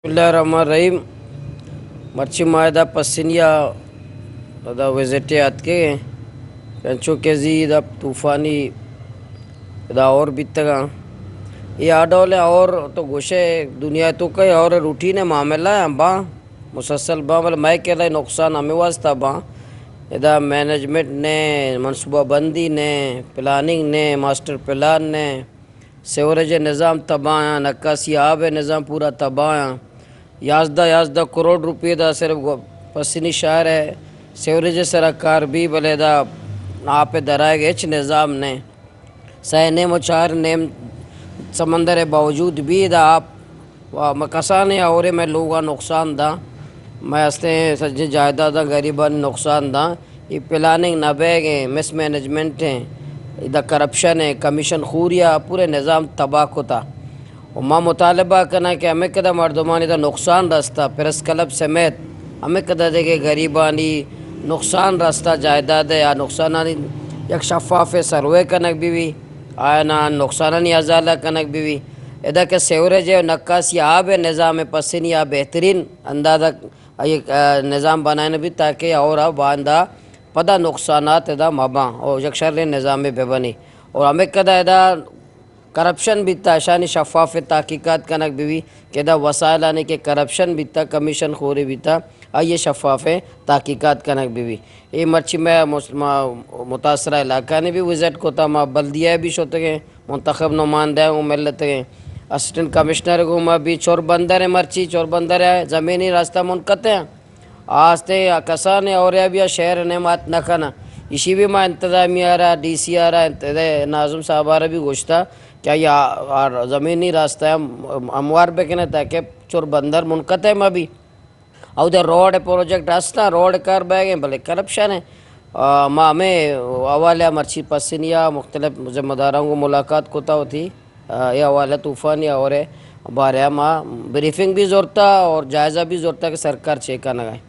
Bismillahirrahmanirrahim. Marci maeda pasinya da vizite atke pencho kezi da tufani da और बितगा ये आडोले और तो गोशे दुनिया तो कई और रूटीन है मामला है बा मुसलसल बा मतलब मैं के लिए नुकसान हमें वास्ता बा इधर मैनेजमेंट ने मनसूबा बंदी ने प्लानिंग ने मास्टर प्लान ने सेवरेज निज़ाम तबाह नक्कासी आब निज़ाम पूरा तबाह याजदा करोड़ रुपये दा सिर्फ पसीनी शहर है सेवरेज सरकार भी बलेदा आप दराएग एच निज़ाम ने सह नेम चार नेम समंदर है बावजूद भी दा आप मकसान है और मैं लोगा नुकसान दा मैं हंसते सज्जे जायदादा गरीबा नुकसान दा ये प्लानिंग ना बैग मिस मैनेजमेंट है इधर करप्शन है कमीशन खूरिया पूरे निज़ाम तबाह को था और माँ मुतालबा करना कि हमें कदा मर्दमानी का नुकसान रास्ता प्रेस क्लब समेत हमें कदा देखे गरीबानी नुकसान रास्ता जायदाद है या नुकसान एक शफाफ सर्वे कनक भी आया ना नुकसान अजाला कनक भी इधर के सेवरेज है नक्कासी आब है निज़ाम पसीनी या बेहतरीन अंदाजा ये निज़ाम बनाने भी ताकि और अब बांधा पदा नुकसानात इदा मबा और यकशर निज़ाम बेबनी और हमें कदा इदा करप्शन भी था शानी शफाफ तहकीकात कनक भी कदा वसाइल आने के करप्शन भी था कमीशन खोरी भी था ये शफाफ तहकीकात कनक भी ये मर्ची में मुतासरा इलाका ने भी विज़िट को था माँ बल्दिया भी शोते गए मुंतखब नुमाइंदा मिलते गए असिस्टेंट कमिश्नर को माँ भी चोरबंदर है मर्ची चोरबंदर है ज़मीनी रास्ता मुनक़ते हैं आस्ते कसान और भी शहर ने मात न खाना इसी भी माँ इंतज़ामिया रहा DC आ रहा नाज़ुम साहब आ रहा भी गोश्ता क्या ये ज़मीनी रास्ता है अमवार पे कहना ताकि चोरबंदर मुनक़ते में भी और उधर रोड प्रोजेक्ट रास्ता रोड कर बैगे भले करप्शन है माँ हमें हवाले मर्ची पसीनिया मुख्तलिफ ज़िम्मेदारों को मुलाकात कोता होती ये हवाले तूफ़ान या और बारे माँ ब्रीफिंग भी ज़रूरत और जायज़ा भी ज़रूरत है कि सरकार चेक करना है।